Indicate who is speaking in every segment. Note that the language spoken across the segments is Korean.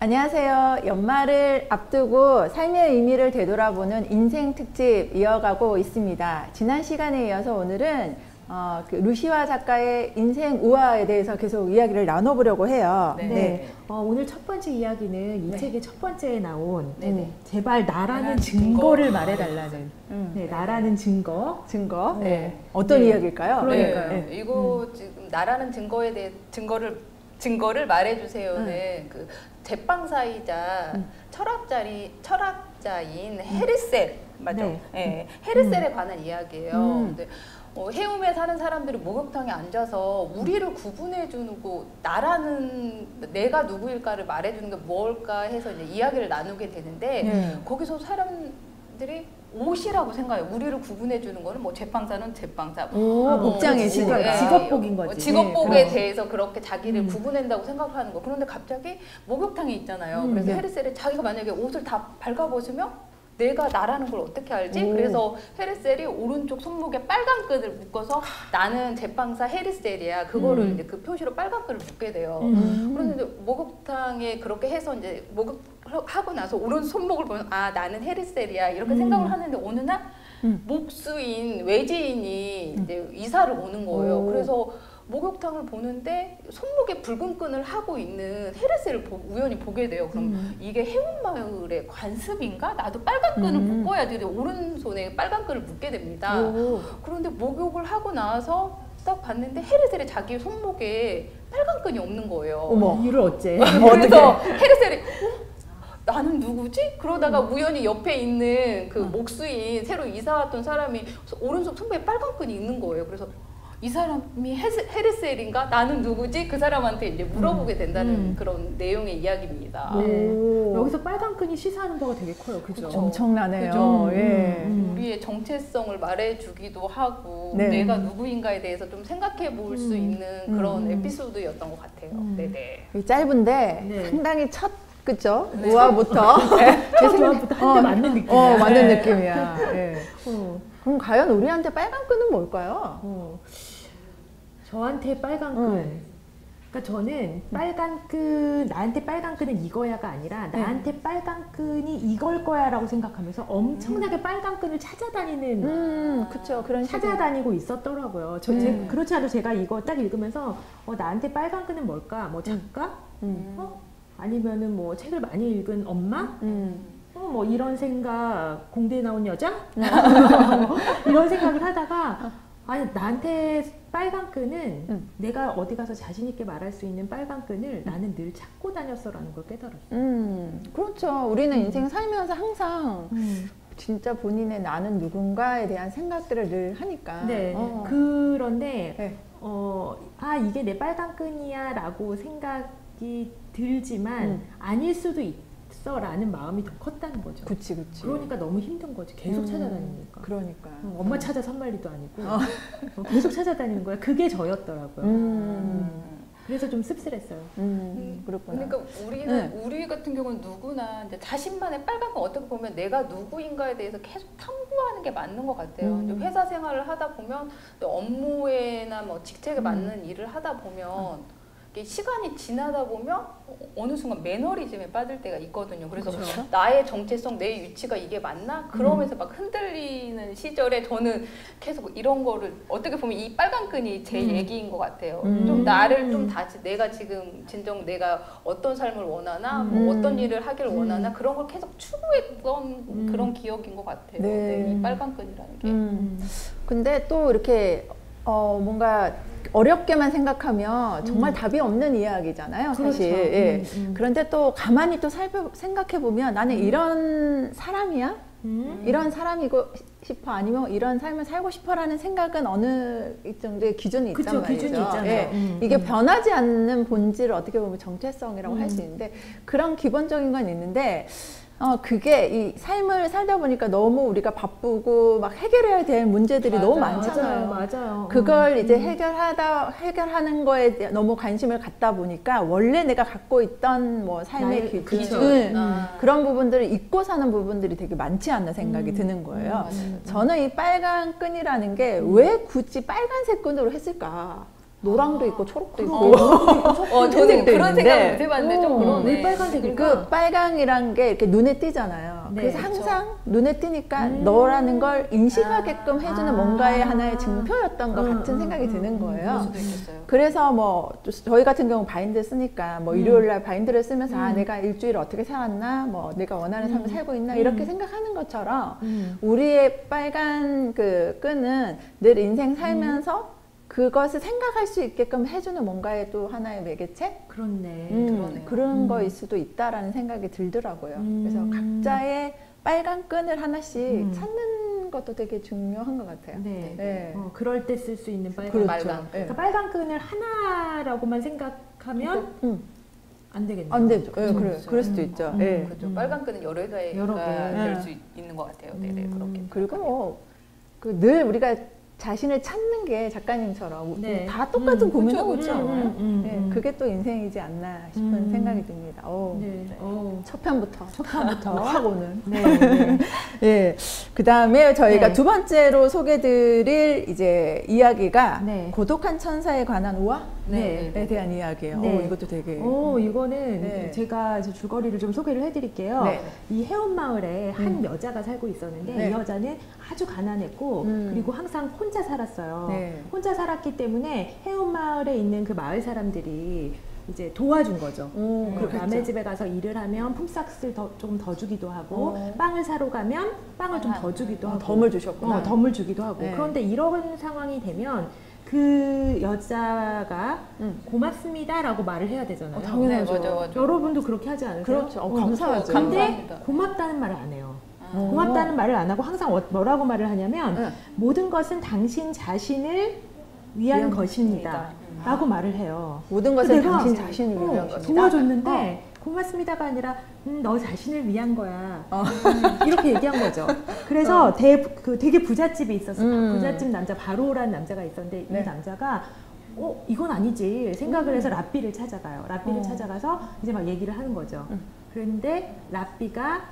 Speaker 1: 안녕하세요. 연말을 앞두고 삶의 의미를 되돌아보는 인생 특집 이어가고 있습니다. 지난 시간에 이어서 오늘은 루시와 작가의 인생 우화에 대해서 계속 이야기를 나눠보려고 해요.
Speaker 2: 오늘 첫 번째 이야기는 이 책의 첫 번째에 나온 제발 나라는
Speaker 3: 증거.
Speaker 2: 증거를 말해달라는 나라는 증거.
Speaker 1: 어떤 이야기일까요?
Speaker 2: 그러니까요.
Speaker 3: 이거 지금 나라는 증거에 대해 증거를 말해주세요는 그 제빵사이자 철학자인 헤르셀 맞죠? 헤르셀에 관한 이야기예요. 근데 해움에 사는 사람들이 목욕탕에 앉아서 우리를 구분해주고 나라는 내가 누구일까를 말해주는 게 뭘까 해서 이제 이야기를 나누게 되는데 거기서 사람들이 옷이라고 생각해요. 우리를 구분해주는 거는 뭐 제빵사는 제빵사,
Speaker 1: 복장의
Speaker 2: 직업복인 거지.
Speaker 3: 직업복에 대해서 그렇게 자기를 구분한다고 생각하는 거. 그런데 갑자기 목욕탕에 있잖아요. 그래서 헤르셀이 자기가 만약에 옷을 다 밝아벗으면 내가 나라는 걸 어떻게 알지? 그래서 헤르셀이 오른쪽 손목에 빨간 끈을 묶어서 나는 제빵사 헤르셀이야. 그거를 이제 그 표시로 빨간 끈을 묶게 돼요. 그런데 목욕탕에 그렇게 해서 이제 목욕하고 나서 오른 손목을 보면 아 나는 헤르셀이야 이렇게 생각을 하는데 어느 날 목수인 외지인이 이제 이사를 오는 거예요. 그래서 목욕탕을 보는데 손목에 붉은 끈을 하고 있는 헤르셀을 우연히 보게 돼요. 그럼 이게 해운마을의 관습인가? 나도 빨간 끈을 묶어야지. 오른손에 빨간 끈을 묶게 됩니다. 그런데 목욕을 하고 나서 딱 봤는데 헤르셀이 자기 손목에 빨간 끈이 없는 거예요.
Speaker 1: 어머,
Speaker 2: 이를 어째?
Speaker 3: 그래서 헤르셀이 나는 누구지? 그러다가 우연히 옆에 있는 그 목수인 새로 이사 왔던 사람이 오른손 손목에 빨간 끈이 있는 거예요. 그래서 이 사람이 헤르셀인가? 나는 누구지? 그 사람한테 이제 물어보게 된다는 그런 내용의 이야기입니다.
Speaker 2: 여기서 빨간 끈이 시사하는 바가 되게 커요. 그죠?
Speaker 1: 엄청나네요.
Speaker 3: 그죠?
Speaker 1: 예.
Speaker 3: 우리의 정체성을 말해주기도 하고 내가 누구인가에 대해서 좀 생각해 볼 수 있는 그런 에피소드였던 것 같아요.
Speaker 1: 짧은데 상당히 그죠? 우화부터
Speaker 2: 우화부터 한 대 맞는 느낌이야.
Speaker 1: 맞는 느낌이야. 그럼 과연 우리한테 빨간 끈은 뭘까요?
Speaker 2: 저한테 빨간 끈. 그러니까 저는 빨간 끈, 나한테 빨간 끈은 이거야가 아니라 나한테 빨간 끈이 이걸 거야라고 생각하면서 엄청나게 빨간 끈을 찾아다니는
Speaker 1: 그쵸. 그런
Speaker 2: 찾아다니고 있었더라고요. 그렇지 않아도 제가 이거 딱 읽으면서 나한테 빨간 끈은 뭘까? 뭐 작가? 아니면은 뭐 책을 많이 읽은 엄마? 뭐 이런 생각, 공대에 나온 여자? 이런 생각을 하다가 아니 나한테 빨간 끈은 내가 어디 가서 자신 있게 말할 수 있는 빨간 끈을 나는 늘 찾고 다녔어라는 걸 깨달았어요.
Speaker 1: 그렇죠. 우리는 인생 살면서 항상 진짜 본인의 나는 누군가에 대한 생각들을 늘 하니까.
Speaker 2: 그런데 이게 내 빨간 끈이야 라고 생각이 들지만 아닐 수도 있어라는 마음이 더 컸다는 거죠.
Speaker 1: 그치.
Speaker 2: 그러니까 너무 힘든 거지. 계속 찾아다니니까.
Speaker 1: 그러니까.
Speaker 2: 엄마 찾아 산말리도 아니고 계속 찾아다니는 거야. 그게 저였더라고요. 그래서 좀 씁쓸했어요.
Speaker 1: 그렇구나.
Speaker 3: 그러니까 우리 같은 경우는 누구나 이제 자신만의 빨간 건 어떻게 보면 내가 누구인가에 대해서 계속 탐구하는 게 맞는 것 같아요. 이제 회사 생활을 하다 보면 업무에나 뭐 직책에 맞는 일을 하다 보면 시간이 지나다 보면 어느 순간 매너리즘에 빠질 때가 있거든요. 그래서 나의 정체성, 내 위치가 이게 맞나? 그러면서 막 흔들리는 시절에 저는 계속 이런 거를 어떻게 보면 이 빨간 끈이 제 얘기인 것 같아요. 좀 나를 좀 다시 내가 지금 진정 내가 어떤 삶을 원하나 뭐 어떤 일을 하기를 원하나 그런 걸 계속 추구했던 그런 기억인 것 같아요. 이 빨간 끈이라는 게.
Speaker 1: 근데 또 이렇게 뭔가 어렵게만 생각하면 정말 답이 없는 이야기잖아요, 사실. 그런데 또 가만히 또 생각해보면 나는 이런 사람이야? 이런 사람이고 싶어? 아니면 이런 삶을 살고 싶어? 라는 생각은 어느 정도의 기준이 있단 말이죠.
Speaker 2: 기준이 있잖아요.
Speaker 1: 이게 변하지 않는 본질을 어떻게 보면 정체성이라고 할 수 있는데 그런 기본적인 건 있는데 그게 이 삶을 살다 보니까 너무 우리가 바쁘고 막 해결해야 될 문제들이 너무 많잖아요.
Speaker 2: 맞아요.
Speaker 1: 그걸 이제 해결하는 거에 너무 관심을 갖다 보니까 원래 내가 갖고 있던 뭐 삶의 기준 그런 부분들을 잊고 사는 부분들이 되게 많지 않나 생각이 드는 거예요. 저는 이 빨간 끈이라는 게 왜 굳이 빨간색 끈으로 했을까? 노랑도 있고 초록도 있고.
Speaker 3: 저는 그런 생각을 못 해봤는데 좀 그러네.
Speaker 2: 왜 빨간색일까?
Speaker 1: 그 빨강이란 게 이렇게 눈에 띄잖아요.
Speaker 2: 네,
Speaker 1: 그래서
Speaker 2: 그렇죠.
Speaker 1: 항상 눈에 띄니까 너라는 걸 인식하게끔 해주는 뭔가의 하나의 증표였던 것 같은 생각이 드는
Speaker 3: 그럴
Speaker 1: 거예요.
Speaker 3: 수도 있겠어요.
Speaker 1: 그래서 뭐 저희 같은 경우 바인드 쓰니까 뭐 일요일날 바인드를 쓰면서 아 내가 일주일 어떻게 살았나, 뭐 내가 원하는 삶을 살고 있나 이렇게 생각하는 것처럼 우리의 빨간 그 끈은 늘 인생 살면서 그것을 생각할 수 있게끔 해주는 뭔가의 또 하나의 매개체?
Speaker 2: 그렇네.
Speaker 3: 그러네요.
Speaker 1: 그런 거일 수도 있다라는 생각이 들더라고요. 그래서 각자의 빨간 끈을 하나씩 찾는 것도 되게 중요한 것 같아요.
Speaker 2: 네.
Speaker 1: 네.
Speaker 2: 그럴 때 쓸 수 있는 빨간
Speaker 1: 그렇죠.
Speaker 3: 빨간.
Speaker 1: 네.
Speaker 2: 그러니까 빨간 끈을 하나라고만 생각하면 안 되겠네요.
Speaker 1: 안 되죠. 네,
Speaker 3: 그렇죠.
Speaker 1: 그럴 수도 있죠. 네.
Speaker 3: 그렇죠. 빨간 끈은 여러 개가
Speaker 2: 여러 개.
Speaker 3: 될 수 있는 것 같아요. 네네 그렇게.
Speaker 1: 그리고 뭐 늘 우리가 자신을 찾는 게 작가님처럼
Speaker 2: 네.
Speaker 1: 다 똑같은 고민하고
Speaker 3: 그쵸,
Speaker 1: 있지 않아요?
Speaker 2: 그쵸.
Speaker 1: 네, 그게 또 인생이지 않나 싶은 생각이 듭니다.
Speaker 2: 네.
Speaker 1: 첫 편부터
Speaker 2: 첫판부터
Speaker 1: 확 오는.
Speaker 2: 네. 네.
Speaker 1: 예. 그 다음에 저희가
Speaker 2: 네.
Speaker 1: 두 번째로 소개드릴 이제 이야기가
Speaker 2: 네.
Speaker 1: 고독한 천사에 관한 우화에
Speaker 3: 네.
Speaker 1: 대한 이야기예요.
Speaker 2: 네.
Speaker 1: 이것도 되게.
Speaker 2: 이거는
Speaker 1: 네.
Speaker 2: 제가 이제 줄거리를 좀 소개를 해드릴게요.
Speaker 1: 네.
Speaker 2: 이 해운마을에 한 여자가 살고 있었는데
Speaker 1: 네.
Speaker 2: 이 여자는 아주 가난했고 그리고 항상 혼자 살았어요.
Speaker 1: 네.
Speaker 2: 혼자 살았기 때문에 해운마을에 있는 그 마을 사람들이 이제 도와준 거죠.
Speaker 1: 그렇겠죠.
Speaker 2: 남의 집에 가서 일을 하면 품삯을 조금 더 주기도 하고 빵을 사러 가면 빵을 좀 더 주기도 하고
Speaker 1: 덤을 주셨구나.
Speaker 2: 덤을 주기도 하고
Speaker 1: 네.
Speaker 2: 그런데 이런 상황이 되면 그 여자가 고맙습니다라고 말을 해야 되잖아요.
Speaker 1: 당연하죠.
Speaker 3: 네, 맞아.
Speaker 2: 여러분도 그렇게 하지 않으세요?
Speaker 1: 그렇죠. 감사하죠.
Speaker 2: 근데
Speaker 3: 감사합니다.
Speaker 2: 고맙다는 말을 안 해요. 고맙다는 말을 안 하고 항상 뭐라고 말을 하냐면
Speaker 1: 네.
Speaker 2: 모든 것은 당신 자신을 위한 것입니다. 라고 말을 해요.
Speaker 1: 모든 것은
Speaker 2: 내가
Speaker 1: 당신 자신을 위한 것이다.
Speaker 2: 도와줬는데 고맙습니다가 아니라 너 자신을 위한 거야. 이렇게 얘기한 거죠. 그래서 되게 부잣집이 있었어요. 부잣집 남자 바로라는 남자가 있었는데
Speaker 1: 네.
Speaker 2: 이 남자가 이건 아니지 생각을 해서 랍비를 찾아가요. 랍비를 찾아가서 이제 막 얘기를 하는 거죠. 그런데 랍비가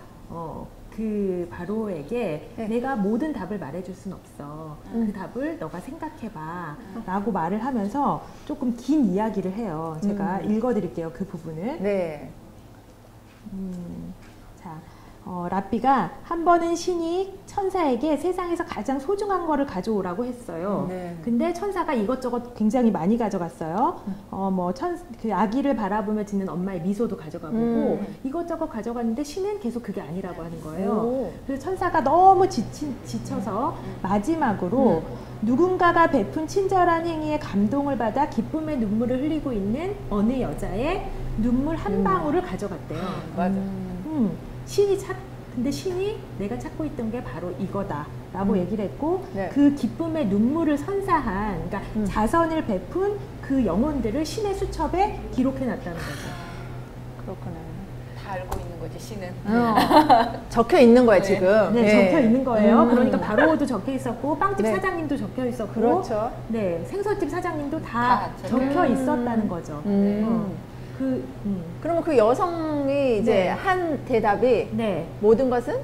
Speaker 2: 그 바로에게
Speaker 1: 네.
Speaker 2: 내가 모든 답을 말해줄 순 없어. 그 답을 너가 생각해봐. 라고 말을 하면서 조금 긴 이야기를 해요. 제가 읽어드릴게요. 그 부분을.
Speaker 1: 네.
Speaker 2: 자, 랍비가 한 번은 신이 천사에게 세상에서 가장 소중한 거를 가져오라고 했어요.
Speaker 1: 네.
Speaker 2: 근데 천사가 이것저것 굉장히 많이 가져갔어요. 그 아기를 바라보며 짓는 엄마의 미소도 가져가고 이것저것 가져갔는데 신은 계속 그게 아니라고 하는 거예요.
Speaker 1: 오.
Speaker 2: 그래서 천사가 너무 지쳐서 마지막으로 누군가가 베푼 친절한 행위에 감동을 받아 기쁨의 눈물을 흘리고 있는 어느 여자의 눈물 한 방울을 가져갔대요.
Speaker 3: 맞아.
Speaker 2: 근데 신이 내가 찾고 있던 게 바로 이거다 라고 얘기를 했고
Speaker 1: 네.
Speaker 2: 그 기쁨의 눈물을 선사한 그러니까 자선을 베푼 그 영혼들을 신의 수첩에 기록해 놨다는 거죠.
Speaker 1: 그렇구나.
Speaker 3: 다 알고 있는 거지 신은.
Speaker 1: 적혀 있는 거야, 지금.
Speaker 2: 네, 적혀 있는 거예요. 그러니까 바로도 적혀 있었고 빵집
Speaker 1: 네.
Speaker 2: 사장님도 적혀 있었고
Speaker 1: 그렇죠.
Speaker 2: 네, 생선집 사장님도
Speaker 3: 다
Speaker 2: 다 적혀 있었다는 거죠.
Speaker 1: 그러면 그 여성이 이제
Speaker 2: 네.
Speaker 1: 한 대답이
Speaker 2: 네,
Speaker 1: 모든 것은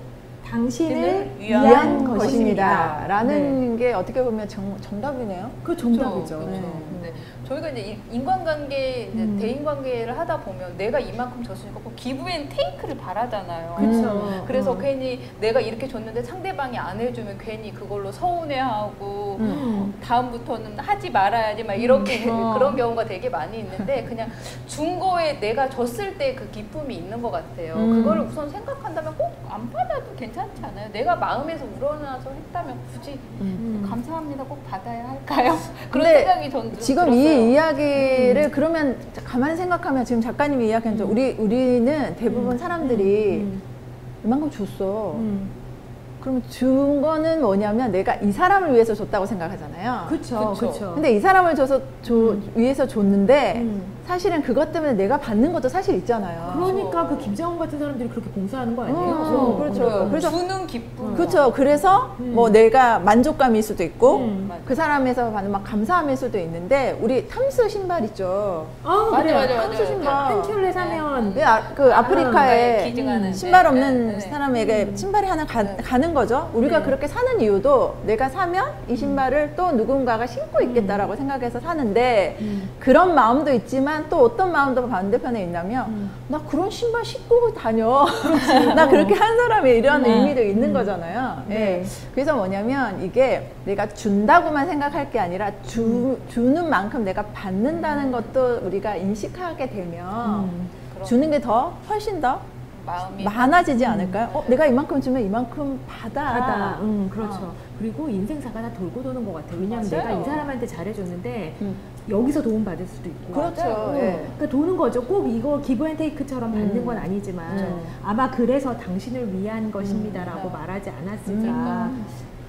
Speaker 2: 당신을
Speaker 3: 위한
Speaker 2: 위한
Speaker 1: 것입니다.
Speaker 2: 것입니다.
Speaker 1: 라는 게 어떻게 보면 정답이네요.
Speaker 2: 그 정답이죠.
Speaker 3: 그렇죠.
Speaker 1: 네.
Speaker 3: 근데 저희가 이제 인간관계, 이제 대인관계를 하다 보면 내가 이만큼 줬으니까 꼭 기브 앤 테이크를 바라잖아요.
Speaker 2: 그렇죠.
Speaker 3: 그래서 괜히 내가 이렇게 줬는데 상대방이 안 해주면 괜히 그걸로 서운해하고 다음부터는 하지 말아야지 막 이렇게 그런 경우가 되게 많이 있는데 그냥 준 거에 내가 줬을 때 그 기쁨이 있는 것 같아요. 그거를 우선 생각한다면 꼭 안 받아도 괜찮지 않아요? 내가 마음에서 우러나서 했다면 굳이 감사합니다 꼭 받아야 할까요? 그런
Speaker 1: 근데
Speaker 3: 생각이 전
Speaker 1: 지금
Speaker 3: 들었어요.
Speaker 1: 이 이야기를 그러면 가만히 생각하면 지금 작가님이 이야기한 저 우리는 대부분 사람들이 이만큼 줬어. 그러면 준 거는 뭐냐면 내가 이 사람을 위해서 줬다고 생각하잖아요.
Speaker 2: 그렇죠.
Speaker 3: 그쵸.
Speaker 2: 그렇죠.
Speaker 1: 근데 이 사람을 위해서 줬는데 사실은 그것 때문에 내가 받는 것도 사실 있잖아요.
Speaker 2: 그러니까 그 김정은 같은 사람들이 그렇게 봉사하는 거 아니에요?
Speaker 1: 그렇죠. 그래서
Speaker 3: 주는 기쁨.
Speaker 1: 그렇죠. 그래서 뭐 내가 만족감일 수도 있고
Speaker 2: 맞아.
Speaker 1: 그 사람에서 받는 막 감사함일 수도 있는데 우리 탐스 신발 있죠.
Speaker 2: 아,
Speaker 3: 맞아,
Speaker 2: 그래요.
Speaker 3: 맞아, 맞아.
Speaker 1: 탐스 신발.
Speaker 2: 한 켤레 사면 그런
Speaker 1: 그 아프리카에
Speaker 3: 기증하는
Speaker 1: 신발
Speaker 3: 네,
Speaker 1: 없는
Speaker 3: 네, 네.
Speaker 1: 사람에게 신발이 하나 가는 거죠. 우리가
Speaker 2: 네.
Speaker 1: 그렇게 사는 이유도 내가 사면 이 신발을 또 누군가가 신고 있겠다라고 생각해서 사는데 그런 마음도 있지만 또 어떤 마음도 반대편에 있냐면 나 그런 신발 신고 다녀. 나 그렇게 한 사람이 이런 의미도 있는 거잖아요.
Speaker 2: 네.
Speaker 1: 예. 그래서 뭐냐면 이게 내가 준다고만 생각할 게 아니라 주는 만큼 내가 받는다는 것도 우리가 인식하게 되면 주는 게 더 훨씬 더
Speaker 3: 마음이
Speaker 1: 많아지지 않을까요? 내가 이만큼 주면 이만큼 받아.
Speaker 2: 그렇죠. 그리고 인생사가 다 돌고 도는 것 같아요. 왜냐하면
Speaker 3: 맞아요.
Speaker 2: 내가 이 사람한테 잘해줬는데 여기서 도움 받을 수도 있고.
Speaker 1: 그렇죠. 예.
Speaker 2: 그러니까 도는 거죠. 꼭 이거 기브앤테이크처럼 받는 건 아니지만
Speaker 1: 그렇죠.
Speaker 2: 아마 그래서 당신을 위한 것입니다라고 말하지 않았을까.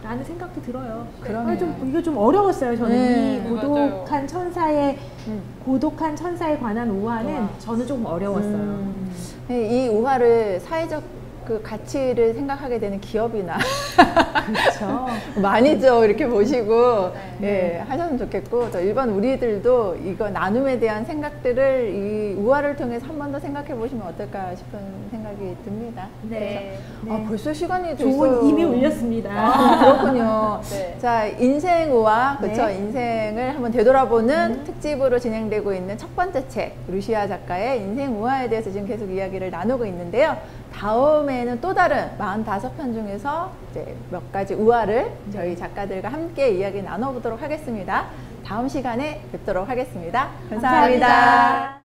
Speaker 2: 라는 생각도 들어요.
Speaker 1: 그러네요.
Speaker 2: 이게 좀 어려웠어요. 저는
Speaker 1: 네.
Speaker 2: 이 고독한 천사에 고독한 천사에 관한 우화는 저는 조금 어려웠어요.
Speaker 1: 이 우화를 사회적 그 가치를 생각하게 되는 기업이나
Speaker 2: 그렇죠.
Speaker 1: 많이 좀 이렇게 보시고
Speaker 3: 네.
Speaker 1: 예, 하셨으면 좋겠고 또 일반 우리들도 이거 나눔에 대한 생각들을 이 우화를 통해서 한 번 더 생각해 보시면 어떨까 싶은 생각이 듭니다.
Speaker 3: 네.
Speaker 1: 아, 벌써 시간이 됐어요.
Speaker 2: 좋은 이미 울렸습니다.
Speaker 1: 아, 그렇군요.
Speaker 3: 네.
Speaker 1: 자, 인생 우화, 그렇죠?
Speaker 2: 네.
Speaker 1: 인생을 한번 되돌아보는 특집으로 진행되고 있는 첫 번째 책, 루시아 작가의 인생 우화에 대해서 지금 계속 이야기를 나누고 있는데요. 다음에는 또 다른 45편 중에서 이제 몇 가지 우화를 저희 작가들과 함께 이야기 나눠보도록 하겠습니다. 다음 시간에 뵙도록 하겠습니다. 감사합니다.
Speaker 2: 감사합니다.